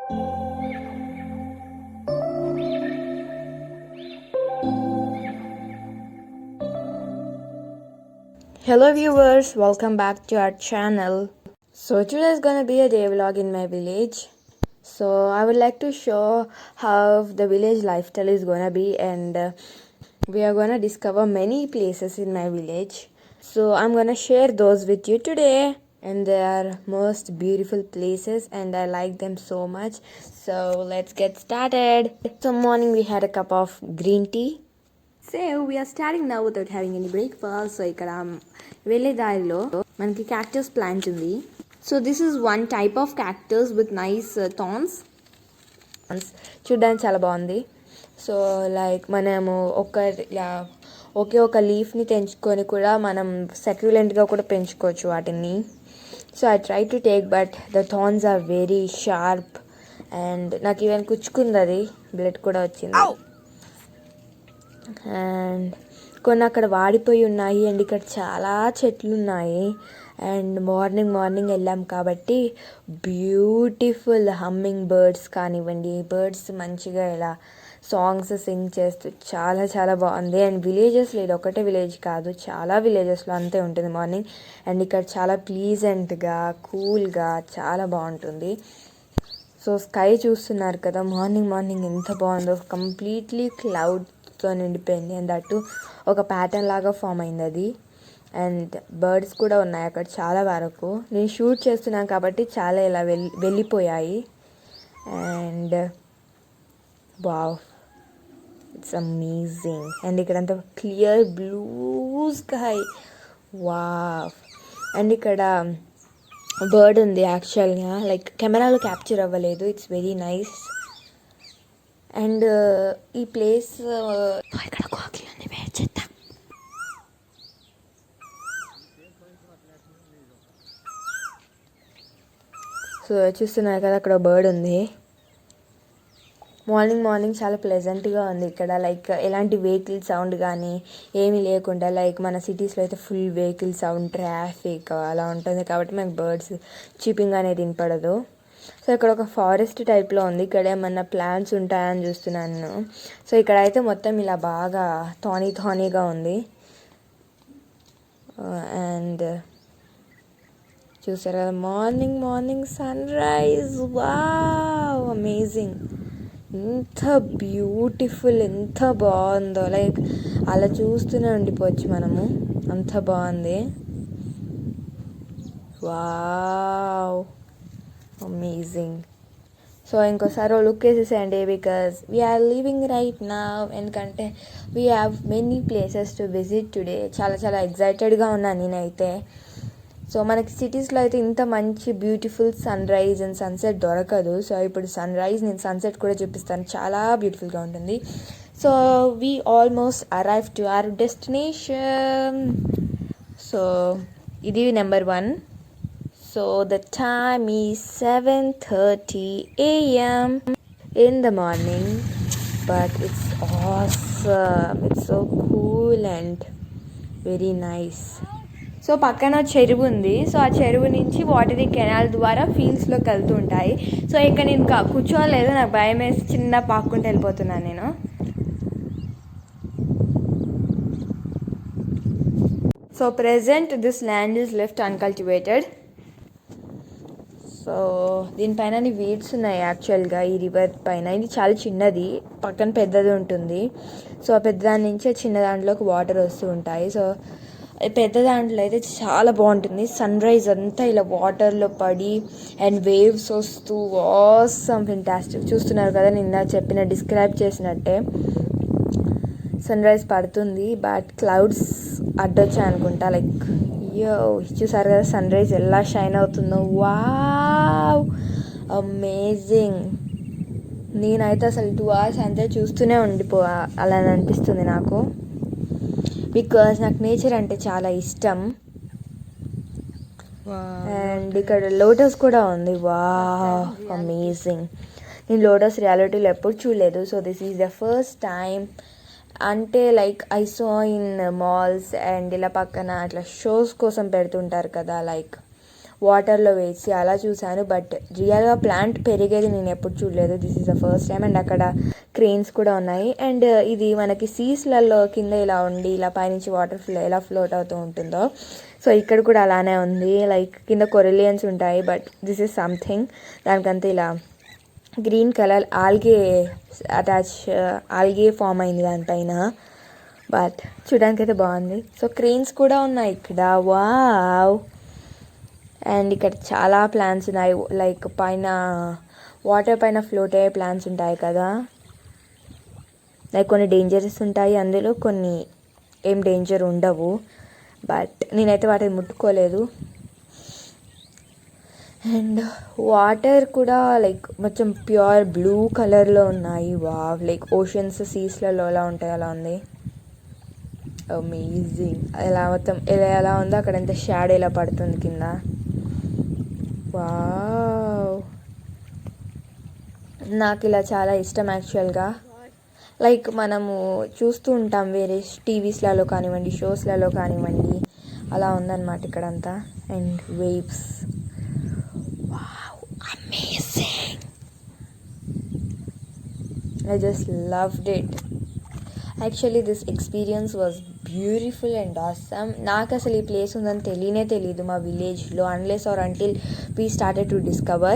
Hello viewers, welcome back to our channel. So today is gonna be a day vlog in my village. So I would like to show how the village lifestyle is gonna be, and we are gonna discover many places in my village. So I'm gonna share those with you today, and they are most beautiful places and I like them so much. So let's get started. So morning we had a cup of green tea. So we are starting now without having any breakfast. So ఇక్కడ వెళ్ళే దారిలో మనకి cactus plant ఉంది. So this is one type of cactus with nice thorns. చూడడానికి చాలా బాగుంది. So like మనము ఒకే ఒక లీఫ్ని తెంచుకొని కూడా మనం సక్యులెంట్గా కూడా పెంచుకోవచ్చు వాటిని. So I try to take but the thorns are very sharp and నాకు ఈవెన్ కుచ్చుకుంది, అది బ్లడ్ కూడా వచ్చింది. అండ్ కొన్ని అక్కడ వాడిపోయి ఉన్నాయి అండ్ ఇక్కడ చాలా చెట్లు ఉన్నాయి. అండ్ మార్నింగ్ వెళ్ళాం కాబట్టి బ్యూటిఫుల్ హమ్మింగ్ బర్డ్స్ కానివ్వండి, బర్డ్స్ మంచిగా ఇలా సాంగ్స్ సింగ్ చేస్తూ చాలా చాలా బాగుంది. అండ్ విలేజెస్లో ఇది ఒకటే విలేజ్ కాదు, చాలా విలేజెస్లో అంతే ఉంటుంది మార్నింగ్. అండ్ ఇక్కడ చాలా ప్లీజెంట్గా కూల్గా చాలా బాగుంటుంది. సో స్కై చూస్తున్నారు కదా, మార్నింగ్ ఎంత బాగుందో, కంప్లీట్లీ క్లౌడ్తో నిండిపోయింది. అండ్ అటు ఒక ప్యాటర్న్ లాగా ఫామ్ అయింది అది. అండ్ బర్డ్స్ కూడా ఉన్నాయి అక్కడ చాలా వరకు. నేను షూట్ చేస్తున్నాను కాబట్టి చాలా ఇలా వెళ్ళిపోయాయి. And wow, it's amazing. And ఇక్కడంతా clear blue sky, wow. And ఇక్కడ బర్డ్ ఉంది యాక్చువల్గా, లైక్ కెమెరాలో క్యాప్చర్ అవ్వలేదు. It's very nice. అండ్ ఈ ప్లేస్ ఇక్కడ కాకి ఉంది, వేట్ చేద్దాం. సో చూస్తున్నారు కదా, అక్కడ బర్డ్ ఉంది. మార్నింగ్ చాలా ప్లెజెంట్గా ఉంది ఇక్కడ. లైక్ ఎలాంటి వెహికల్ సౌండ్ కానీ ఏమీ లేకుండా, లైక్ మన సిటీస్లో అయితే ఫుల్ వెహికల్ సౌండ్, ట్రాఫిక్ అలా ఉంటుంది కాబట్టి మనకు బర్డ్స్ చీపింగ్ అనేది వినపడదు. సో ఇక్కడ ఒక ఫారెస్ట్ టైప్లో ఉంది. ఇక్కడ ఏమన్నా ప్లాంట్స్ ఉంటాయని చూస్తున్నాను. సో ఇక్కడ అయితే మొత్తం ఇలా బాగా థానీగా ఉంది. అండ్ చూసారు కదా, morning sunrise, wow, amazing. ఎంత బ్యూటిఫుల్, ఎంత బాగుందో, లైక్ అలా చూస్తూనే ఉండిపోవచ్చు మనము, అంత బాగుంది. Wow, amazing. సో ఇంకోసారి లుక్ వేసేసేయండి, because we are living right now. ఎందుకంటే we have many places to visit today. చాలా ఎగ్జైటెడ్గా ఉన్నాను నేనైతే. సో మనకి సిటీస్లో అయితే ఇంత మంచి beautiful sunrise and sunset దొరకదు. సో ఇప్పుడు సన్ రైజ్, నేను సన్సెట్ కూడా చూపిస్తాను, చాలా బ్యూటిఫుల్గా ఉంటుంది. So we almost arrive to our destination. So ఇది number 1. So the time is 7:30 AM in the morning, but it's awesome. It's so cool and very nice. So పక్కన చెరువు ఉంది. సో ఆ చెరువు నుంచి వాటర్ ఈ కెనాల్ ద్వారా ఫీల్డ్స్లోకి వెళ్తూ ఉంటాయి. సో ఇక్కడ నేను కూర్చోలేదు, నాకు భయం వేసి చిన్న పాక్కుంటూ వెళ్ళిపోతున్నాను నేను. So present this land is left uncultivated. So దీనిపైన వీడ్స్ ఉన్నాయి యాక్చువల్గా, ఈ రివర్ పైన. ఇది చాలా చిన్నది, పక్కన పెద్దది ఉంటుంది. సో ఆ పెద్ద దాని నుంచి చిన్న దాంట్లోకి వాటర్ వస్తూ ఉంటాయి. సో పెద్ద దాంట్లో అయితే చాలా బాగుంటుంది. సన్ రైజ్ అంతా ఇలా వాటర్లో పడి అండ్ వేవ్స్ వస్తూ ఆసమ్, ఫెంటాస్టిక్. చూస్తున్నారు కదా, నిన్న డిస్క్రైబ్ చేసినట్టే సన్ రైజ్ పడుతుంది, బట్ క్లౌడ్స్ అడ్డొచ్చాయి అనుకుంటా. లైక్ చూసారు కదా సన్ రైజ్ ఎలా షైన్ అవుతుందో, వావ్, అమేజింగ్. నేనైతే అసలు 2 hours అంతే చూస్తూనే అలా అనిపిస్తుంది నాకు, బికాజ్ నాకు నేచర్ అంటే చాలా ఇష్టం. అండ్ ఇక్కడ లోటస్ కూడా ఉంది, వావ్, అమేజింగ్. నేను లోటస్ రియాలిటీలో ఎప్పుడు చూడలేదు. So this is the first time. అంటే like I saw in malls and ఇలా పక్కన అట్లా షోస్ కోసం పెడుతుంటారు కదా, లైక్ వాటర్లో వేసి అలా చూశాను. బట్ రియల్గా ప్లాంట్ పెరిగేది నేను ఎప్పుడు చూడలేదు. This is the first time. And అక్కడ క్రెయిన్స్ కూడా ఉన్నాయి. అండ్ ఇది మనకి సీస్లలో కింద ఇలా ఉండి ఇలా పైనుంచి వాటర్ ఎలా ఫ్లోట్ అవుతూ ఉంటుందో, సో ఇక్కడ కూడా అలానే ఉంది. లైక్ కింద కొరిలియన్స్ ఉంటాయి, బట్ దిస్ ఈస్ సంథింగ్ దానికంతా ఇలా గ్రీన్ కలర్ ఆల్గే ఫామ్ అయింది దానిపైన. బట్ చూడడానికి అయితే బాగుంది. సో క్రెయిన్స్ కూడా ఉన్నాయి ఇక్కడ. వావ్. అండ్ ఇక్కడ చాలా ప్లాంట్స్ ఉన్నాయి. లైక్ పైన వాటర్ పైన ఫ్లోట్ అయ్యే ప్లాంట్స్ ఉంటాయి కదా, లైక్ కొన్ని డేంజరస్ ఉంటాయి అందులో, కొన్ని ఏం డేంజర్ ఉండవు. బట్ నేనైతే వాటిని ముట్టుకోలేదు. అండ్ వాటర్ కూడా లైక్ మొత్తం ప్యూర్ బ్లూ కలర్లో ఉన్నాయి. వావ్, లైక్ ఓషన్స్ సీస్లలో ఎలా ఉంటాయి అలా ఉంది. అమేజింగ్. ఎలా మొత్తం ఎలా ఉందో అక్కడ ఎంత షాడో ఎలా పడుతుంది కింద. వావ్, నాకు ఇలా చాలా ఇష్టం యాక్చువల్గా. లైక్ మనము చూస్తూ ఉంటాం వేరే టీవీస్లలో కానివ్వండి, షోస్లలో కానివ్వండి, అలా ఉందన్నమాట ఇక్కడంతా. And waves, wow, amazing. I just loved it. Actually this experience was beautiful and awesome. నాకు అసలు ఈ ప్లేస్ ఉందని తెలియదు మా విలేజ్లో, unless or until we started to discover.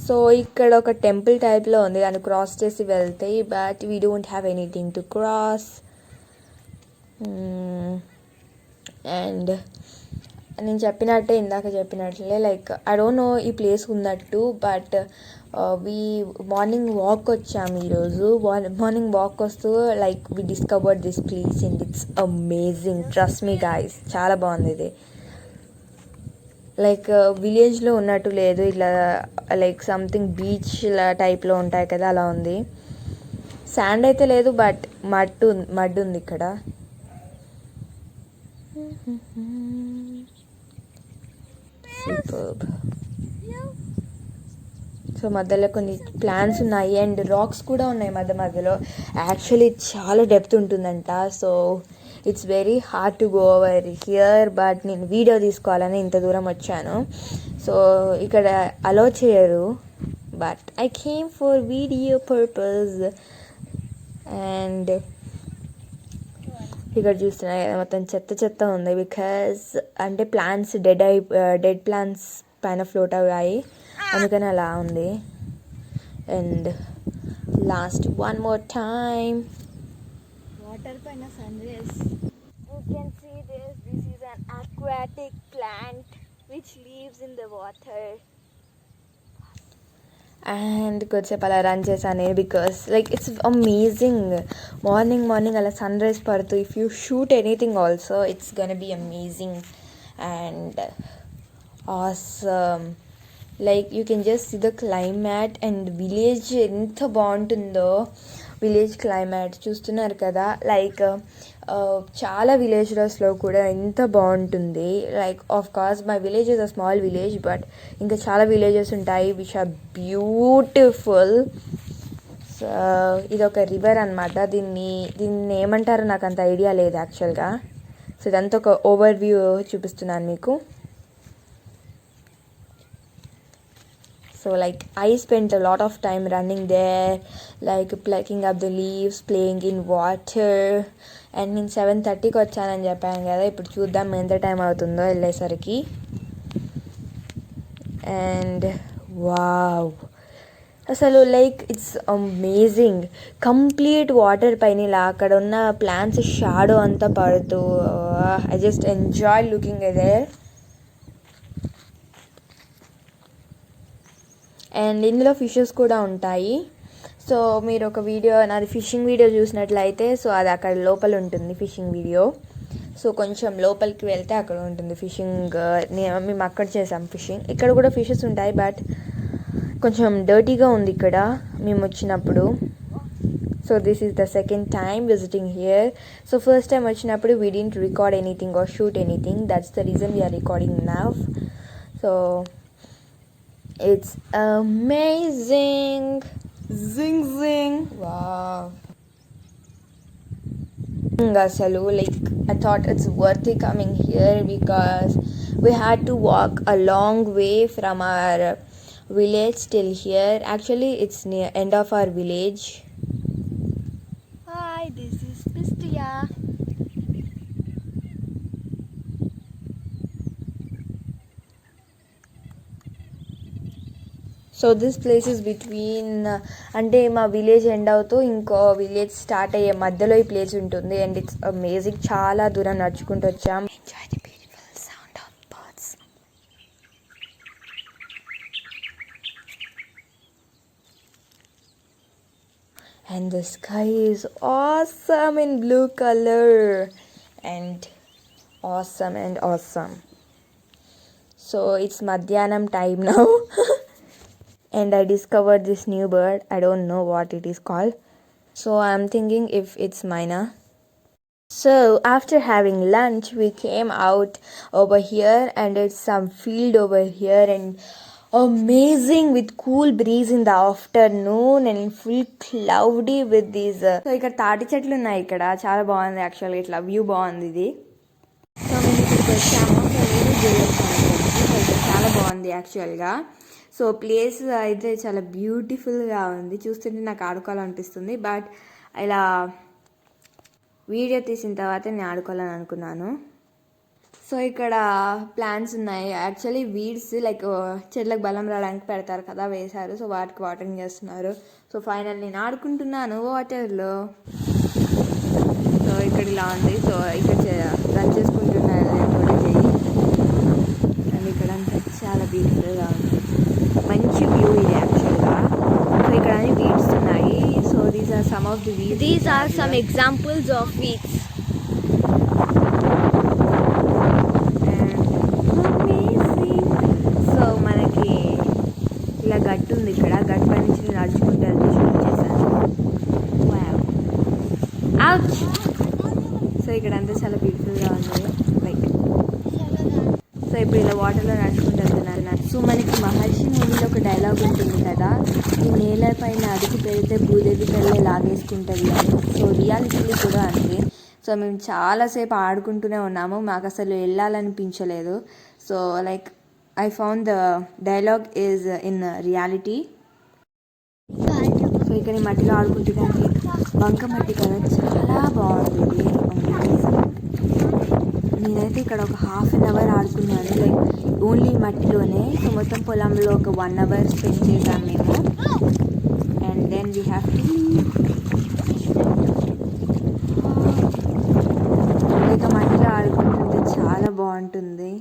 So ఇక్కడ ఒక టెంపుల్ టైప్లో ఉంది, దాన్ని క్రాస్ చేసి వెళ్తే, but we don't have anything to cross. And నేను ఇందాక చెప్పినట్లే లైక్ ఐ డోంట్ నో ఈ ప్లేస్ ఉన్నట్టు, బట్ మార్నింగ్ వాక్ వచ్చాము ఈరోజు. మార్నింగ్ వాక్ వస్తూ like we discovered this place and it's amazing. Trust me guys, చాలా బాగుంది ఇది. లైక్ విలేజ్లో ఉన్నట్టు లేదు, ఇట్లా లైక్ సంథింగ్ బీచ్ టైప్లో ఉంటాయి కదా, అలా ఉంది. శాండ్ అయితే లేదు, బట్ మడ్ ఉంది ఇక్కడ. సూపర్బ్. సో మధ్యలో కొన్ని ప్లాంట్స్ ఉన్నాయి అండ్ రాక్స్ కూడా ఉన్నాయి మధ్యలో. యాక్చువల్లీ చాలా డెప్త్ ఉంటుందంట. So it's very hard to go over here, but నేను వీడియో తీసుకోవాలని ఇంత దూరం వచ్చాను. సో ఇక్కడ అలో చేయరు, but I came for video purpose. And ఇక్కడ చూస్తున్నా మొత్తం చెత్త ఉంది, బికాజ్ అంటే ప్లాంట్స్ డెడ్ ప్లాంట్స్ పైన ఫ్లోట్ అయ్యాయి, అందుకని అలా ఉంది. And last one more time, water పైన sun rays. You can see this is an aquatic plant which lives in the water. And కొద్దిసేపు అలా రన్ చేశాను, because like it's amazing. Morning అలా సన్ రైజ్ పడుతూ, if you shoot anything also it's gonna be amazing and awesome. Like you can just see the climate and village ఎంత బాగుంటుందో. Village climate చూస్తున్నారు కదా, like చాలా విలేజెస్లో కూడా ఎంత బాగుంటుంది. Like of course my village is a small village, but ఇంకా చాలా విలేజెస్ ఉంటాయి విచ్ ఆర్ బ్యూటిఫుల్. సో ఇది ఒక రివర్ అనమాట. దీన్ని ఏమంటారో నాకు అంత ఐడియా లేదు యాక్చువల్గా. సో ఇదంతా ఒక ఓవర్ వ్యూ చూపిస్తున్నాను మీకు. So like I spent a lot of time running there, like plucking up the leaves, playing in water. And నేను 7:30కి వచ్చానని చెప్పాను కదా, ఇప్పుడు చూద్దాం ఎంత టైం అవుతుందో వెళ్ళేసరికి. అండ్ వావ్, అసలు like it's amazing. Complete water పైన ఇలా అక్కడ ఉన్న ప్లాంట్స్ షాడో అంతా పడుతూ, I just enjoy looking at there. And ఇందులో ఫిషెస్ కూడా ఉంటాయి. సో మీరు ఒక వీడియో నాది ఫిషింగ్ వీడియో చూసినట్లయితే, సో అది అక్కడ లోపల ఉంటుంది ఫిషింగ్ వీడియో. సో కొంచెం లోపలికి వెళ్తే అక్కడ ఉంటుంది ఫిషింగ్. మేము అక్కడ చేసాం ఫిషింగ్. ఇక్కడ కూడా ఫిషెస్ ఉంటాయి, బట్ కొంచెం డర్టీగా ఉంది ఇక్కడ మేము వచ్చినప్పుడు. So this is the second time visiting here. So first time వచ్చినప్పుడు we didn't record anything or shoot anything. That's the reason we are recording now. So it's amazing. Zing. Wow. Asalu, like I thought it's worth it coming here because we had to walk a long way from our village till here. Actually it's near end of our village. Hi, this is Pistia. So this place is between అంటే మా village end అవుతూ ఇంకో village start అయ్యే మధ్యలో ఈ place ఉంటుంది. And it's amazing. చాలా దూరం నడుచుకుంటూ వచ్చాం. Enjoy the beautiful sound of birds. And the sky is awesome in blue color and awesome. So it's madhyanam time now. And I discovered this new bird. I don't know what it is called. So I'm thinking if it's Myna. So after having lunch, we came out over here and it's some field over here and amazing with cool breeze in the afternoon and full cloudy with these. So ఇక్కడ తాటి చెట్లు ఉన్నాయి. ఇక్కడ చాలా బాగుంది. యాక్చువల్గా ఇట్లా view బాగుంది ఇది. సో మేము ఇక్కడికి వచ్చాము. సో ఇక్కడ చాలా బాగుంది యాక్చువల్గా. సో ప్లేస్ అయితే చాలా బ్యూటిఫుల్గా ఉంది. చూస్తుంటే నాకు ఆడుకోవాలనిపిస్తుంది. బట్ ఇలా వీడియో తీసిన తర్వాత నేను ఆడుకోవాలని అనుకున్నాను. సో ఇక్కడ ప్లాంట్స్ ఉన్నాయి. యాక్చువల్లీ వీడ్స్ లైక్ చెట్లకు బలం రావడానికి పెడతారు కదా, వేశారు. సో వాటికి వాటరింగ్ చేస్తున్నారు. సో ఫైనల్ నేను ఆడుకుంటున్నాను వాటర్లో. సో ఇక్కడ ఇలా ఉంది. సో ఇక్కడ రన్ చేసుకుంటున్నాను కూడా చెయ్యి. అండ్ ఇక్కడ అంతా చాలా బ్యూటిఫుల్గా ఉంది. మంచి వ్యూ ఇది యాక్చువల్గా. సో ఇక్కడ అన్ని వీడ్స్ ఉన్నాయి. So these are some of the weeds. These are some examples of weeds. So మనకి ఇలా గట్టు ఉంది. ఇక్కడ గట్టు పై నుంచి నేను నడుచుకుంటూ వెళ్తే షూట్ చేశాను. సో ఇక్కడ అంతా చాలా బ్యూటిఫుల్గా ఉంది. లైక్ సో ఇప్పుడు ఇలా వాటర్లో నడుచుకుంటూ వెళ్తున్నారు. సో మనకి మహర్షి మూవీలో ఒక డైలాగ్ ఉంటుంది కదా, ఈ నేల పైన అడుగు పెడితే భూదేవి తల్లి లాగేసుకుంటుంది అని. సో రియాలిటీలో కూడా అంతే. సో మేము చాలాసేపు ఆడుకుంటూనే ఉన్నాము. మాకు అసలు వెళ్ళాలనిపించలేదు. So like I found the dialogue is in reality. So ఇక్కడ ఈ మట్టిలో ఆడుకుంటున్నాను. బంక మట్టి కదా, చాలా బాగుంది. నేనైతే ఇక్కడ ఒక ½ అవర్ ఆడుకున్నాను. లైక్ ఓన్లీ మట్టిలోనే. సో మొత్తం పొలంలో ఒక 1 అవర్ స్పెండ్ చేశాం మేము. And then we have to ఇక మట్టిలో ఆడుకుంటుంటే చాలా బాగుంటుంది.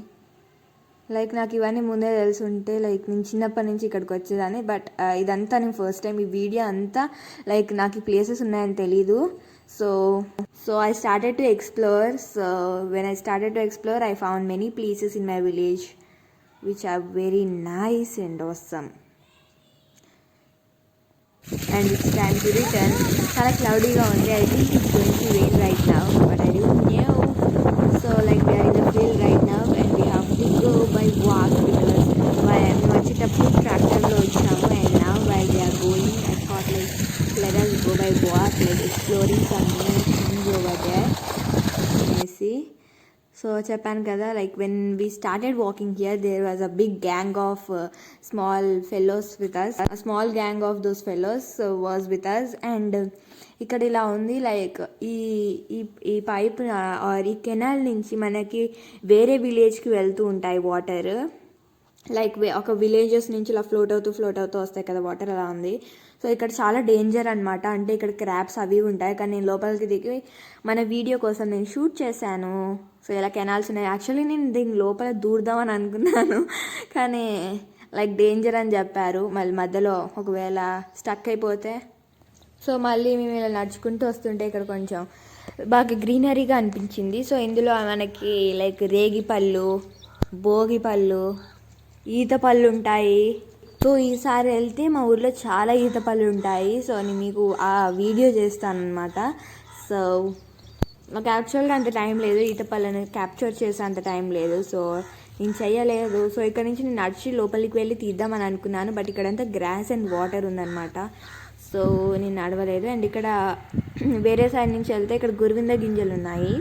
లైక్ నాకు ఇవన్నీ ముందే తెలుసుంటే లైక్ నేను చిన్నప్పటి నుంచి ఇక్కడికి వచ్చేదాన్ని. బట్ ఇదంతా నేను ఫస్ట్ టైం ఈ వీడియో అంతా లైక్ నాకు ఈ ప్లేసెస్ ఉన్నాయని తెలీదు. So I started to explore. So when I started to explore, I found many places in my village which are very nice and awesome. And it's time to return. చాలా క్లౌడీగా ఉంది. I think it's going to rain right now, but I don't know. So like we are in the field right now and we have to go by walk because మేము వచ్చేటప్పుడు ట్రాక్టర్లో వచ్చాము. And now while we are going, I thought like let us go by walk, like exploring some new things over there. You see. So చెప్పాను కదా, like when we started walking here there was a big gang of small fellows with us. A small gang of those fellows was with us. And ఇక్కడ ఇలా ఉంది like ఈ pipe are ఈ canal నుంచి మనకి వేరే విలేజ్కి వెళ్తూ ఉంటాయి వాటర్. లైక్ ఒక విలేజెస్ నుంచి ఇలా ఫ్లోట్ అవుతూ వస్తాయి కదా వాటర్, అలా ఉంది. సో ఇక్కడ చాలా డేంజర్ అనమాట. అంటే ఇక్కడ క్రాబ్స్ అవి ఉంటాయి. కానీ నేను లోపలికి దిగి మన వీడియో కోసం నేను షూట్ చేశాను. సో ఇలా కెనాల్స్ ఉన్నాయి. యాక్చువల్లీ నేను దీని లోపల దూరదామని అనుకున్నాను, కానీ లైక్ డేంజర్ అని చెప్పారు. మళ్ళీ మధ్యలో ఒకవేళ స్టక్ అయిపోతే. సో మళ్ళీ మేము ఇలా నడుచుకుంటూ వస్తుంటే ఇక్కడ కొంచెం బాగా గ్రీనరీగా అనిపించింది. సో ఇందులో మనకి లైక్ రేగిపళ్ళు, భోగిపళ్ళు, ఈత పళ్ళు ఉంటాయి. సో ఈసారి వెళ్తే మా ఊర్లో చాలా ఈత పళ్ళు ఉంటాయి. సో నేను మీకు ఆ వీడియో చేస్తాను అనమాట. సో నాకు యాక్చువల్గా అంత టైం లేదు, ఈత పళ్ళని క్యాప్చర్ చేసే అంత టైం లేదు. సో నేను చెయ్యలేదు. సో ఇక్కడ నుంచి నేను నడిచి లోపలికి వెళ్ళి తీద్దామని అనుకున్నాను. బట్ ఇక్కడంతా గ్రాస్ అండ్ వాటర్ ఉందన్నమాట. సో నేను నడవలేదు. అండ్ ఇక్కడ వేరే సైడ్ నుంచి వెళ్తే ఇక్కడ గురువింద గింజలు ఉన్నాయి.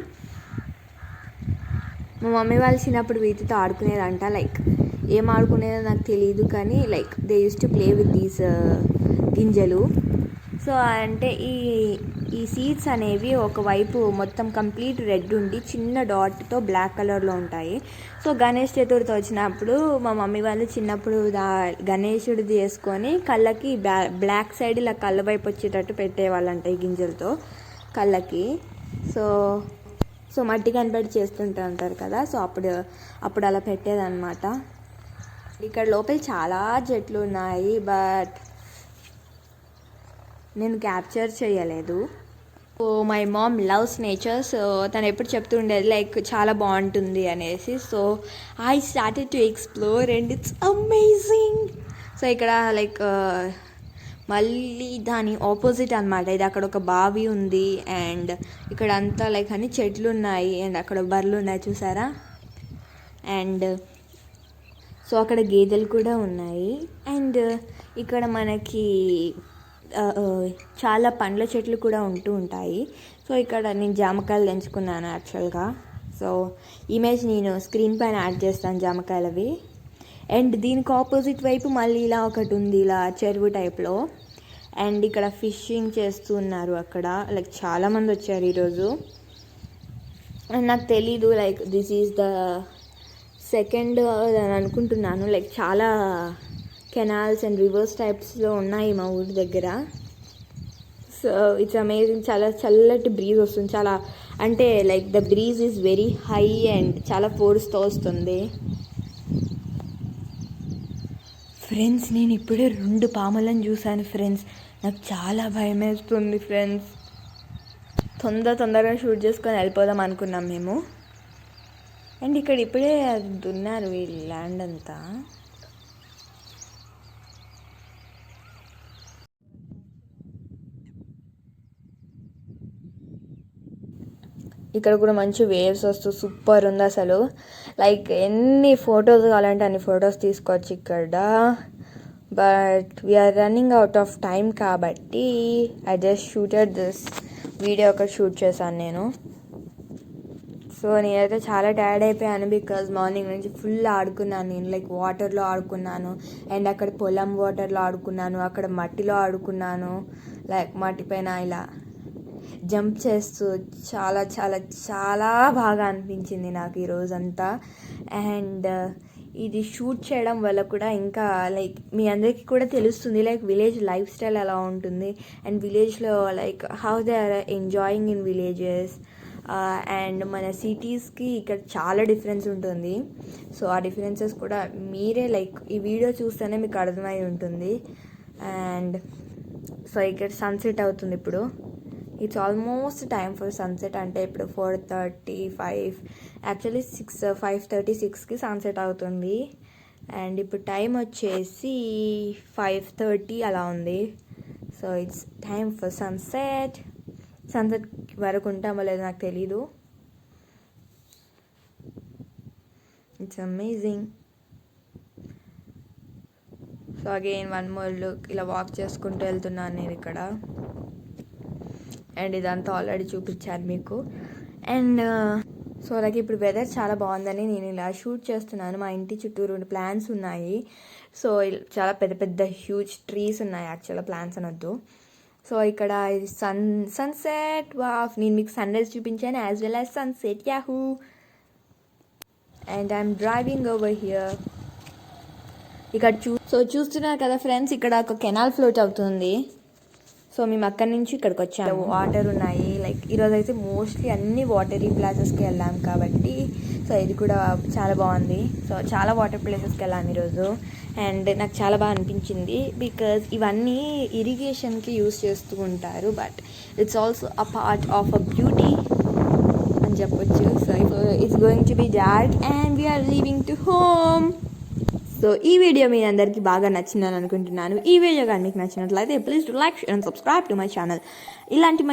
మా మమ్మీ వాళ్ళు చిన్నప్పుడు వీటితో ఆడుకునేదంట. లైక్ ఏం ఆడుకునేదో నాకు తెలియదు, కానీ like they use to play with these గింజలు. సో అంటే ఈ సీడ్స్ అనేవి ఒకవైపు మొత్తం కంప్లీట్ రెడ్ ఉండి చిన్న డాట్తో బ్లాక్ కలర్లో ఉంటాయి. సో గణేష్ చతుర్థి వచ్చినప్పుడు మా మమ్మీ వాళ్ళు చిన్నప్పుడు గణేశుడు చేసుకొని కళ్ళకి బ్లాక్ సైడ్ ఇలా కళ్ళ వైపు వచ్చేటట్టు పెట్టేవాళ్ళంట ఈ గింజలతో కళ్ళకి. సో మట్టి కనిపెట్టి చేస్తుంటూ ఉంటారు కదా, సో అప్పుడు అలా పెట్టేదన్నమాట. ఇక్కడ లోపల చాలా చెట్లు ఉన్నాయి, బట్ నేను క్యాప్చర్ చేయలేదు. So my mom loves nature, so తను ఎప్పుడు చెప్తుండేది లైక్ చాలా బాగుంటుంది అనేసి. So I started to explore and it's amazing. So ఇక్కడ లైక్ మళ్ళీ దాని ఆపోజిట్ అనమాట ఇది. అక్కడ ఒక బావి ఉంది అండ్ ఇక్కడ అంతా లైక్ అన్ని చెట్లు ఉన్నాయి అండ్ అక్కడ బర్రెలు ఉన్నాయి చూసారా. అండ్ సో అక్కడ గేదెలు కూడా ఉన్నాయి. అండ్ ఇక్కడ మనకి చాలా పండ్ల చెట్లు కూడా ఉంటూ ఉంటాయి. సో ఇక్కడ నేను జామకాయలు తెంచుకున్నాను యాక్చువల్గా. సో ఇమేజ్ నేను స్క్రీన్ పైన యాడ్ చేస్తాను జామకాయలవి. అండ్ దీనికి ఆపోజిట్ వైపు మళ్ళీ ఇలా ఒకటి ఉంది, ఇలా చెరువు టైప్లో. అండ్ ఇక్కడ ఫిషింగ్ చేస్తూ ఉన్నారు అక్కడ, లైక్ చాలామంది వచ్చారు ఈరోజు. అండ్ నాకు తెలీదు like this is the second అని అనుకుంటున్నాను. లైక్ చాలా కెనాల్స్ అండ్ రివర్స్ టైప్స్లో ఉన్నాయి మా ఊరి దగ్గర. So it's amazing. చాలా చల్లటి బ్రీజ్ వస్తుంది, చాలా అంటే like the breeze is very high and చాలా ఫోర్స్తో వస్తుంది. ఫ్రెండ్స్ నేను ఇప్పుడే 2 పాములను చూశాను ఫ్రెండ్స్, నాకు చాలా భయం వేస్తుంది ఫ్రెండ్స్. తొందరగా షూట్ చేసుకొని వెళ్ళిపోదాం అనుకున్నాం మేము. అండ్ ఇక్కడ ఇప్పుడే దున్నారు ఈ ల్యాండ్ అంతా. ఇక్కడ కూడా మంచి వేవ్స్ వస్తూ సూపర్ ఉంది అసలు. లైక్ ఎన్ని ఫొటోస్ కావాలంటే అన్ని ఫొటోస్ తీసుకోవచ్చు ఇక్కడ. But we are running out of time కాబట్టి I just shooted this video ఒకటి షూట్ చేశాను నేను. సో నేనైతే చాలా టైర్డ్ అయిపోయాను బికాజ్ మార్నింగ్ నుంచి ఫుల్ ఆడుకున్నాను నేను. లైక్ వాటర్లో ఆడుకున్నాను అండ్ అక్కడ పొలం వాటర్లో ఆడుకున్నాను, అక్కడ మట్టిలో ఆడుకున్నాను. లైక్ మట్టి పైన ఇలా జంప్ చేస్తూ చాలా చాలా చాలా బాగా అనిపించింది నాకు ఈరోజంతా. అండ్ ఇది షూట్ చేయడం వల్ల కూడా ఇంకా లైక్ మీ అందరికీ కూడా తెలుస్తుంది లైక్ విలేజ్ లైఫ్ స్టైల్ ఎలా ఉంటుంది అండ్ విలేజ్లో like how they are enjoying in villages. And మన సిటీస్కి ఇక్కడ చాలా డిఫరెన్స్ ఉంటుంది. సో ఆ డిఫరెన్సెస్ కూడా మీరే లైక్ ఈ వీడియో చూస్తేనే మీకు అర్థమై ఉంటుంది. అండ్ సో ఇక్కడ సన్సెట్ అవుతుంది ఇప్పుడు. It's almost time for sunset. అంటే ఇప్పుడు 4:35, యాక్చువల్లీ 5:36కి సన్సెట్ అవుతుంది. అండ్ ఇప్పుడు టైం వచ్చేసి 5:30 అలా ఉంది. So it's time for sunset వరకు ఉంటామో లేదో నాకు తెలీదు. It's amazing. So again one more look. ఇలా వాక్ చేసుకుంటూ వెళ్తున్నాను నేను ఇక్కడ. అండ్ ఇదంతా ఆల్రెడీ చూపించాను మీకు. అండ్ సో అలాగే ఇప్పుడు వెదర్ చాలా బాగుందని నేను ఇలా షూట్ చేస్తున్నాను. మా ఇంటి చుట్టూరు ప్లాంట్స్ ఉన్నాయి. సో చాలా పెద్ద పెద్ద హ్యూజ్ ట్రీస్ ఉన్నాయి, యాక్చువల్గా ప్లాంట్స్ అనొద్దు. సో ఇక్కడ ఇది సన్సెట్ వాఫ్. నేను మీకు సన్ రైజ్ చూపించాను as well as sunset. Yahoo. And I'm driving over here. ఇక్కడ చూస్తున్నారు కదా ఫ్రెండ్స్, ఇక్కడ ఒక కెనాల్ ఫ్లోట్ అవుతుంది. సో మేము అక్కడి నుంచి ఇక్కడికి వచ్చాము. వాటర్ ఉన్నాయి. లైక్ ఈరోజు అయితే మోస్ట్లీ అన్ని వాటరీ ప్లేసెస్కి వెళ్ళాం కాబట్టి సో ఇది కూడా చాలా బాగుంది. సో చాలా వాటర్ ప్లేసెస్కి వెళ్ళాము ఈరోజు. అండ్ నాకు చాలా బాగా అనిపించింది బికాజ్ ఇవన్నీ ఇరిగేషన్కి యూస్ చేస్తూ ఉంటారు. But it's also a part of a beauty అని చెప్పొచ్చు. So it's going to be dark and we're leaving to home. So ఈ వీడియో మీ అందరికీ బాగా నచ్చిందని అనుకుంటున్నాను. ఈ వీడియో కానీ మీకు నచ్చినట్లయితే please to like and subscribe to my channel. ఇలాంటి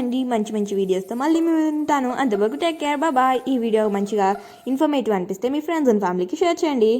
మంచి వీడియోస్తో మళ్ళీ మేము ఉంటాను. అంతవరకు టేక్ కేర్, బాయ్. ఈ వీడియో మంచిగా ఇన్ఫర్మేటివ్ అనిపిస్తే మీ ఫ్రెండ్స్ అండ్ ఫ్యామిలీకి షేర్ చేయండి.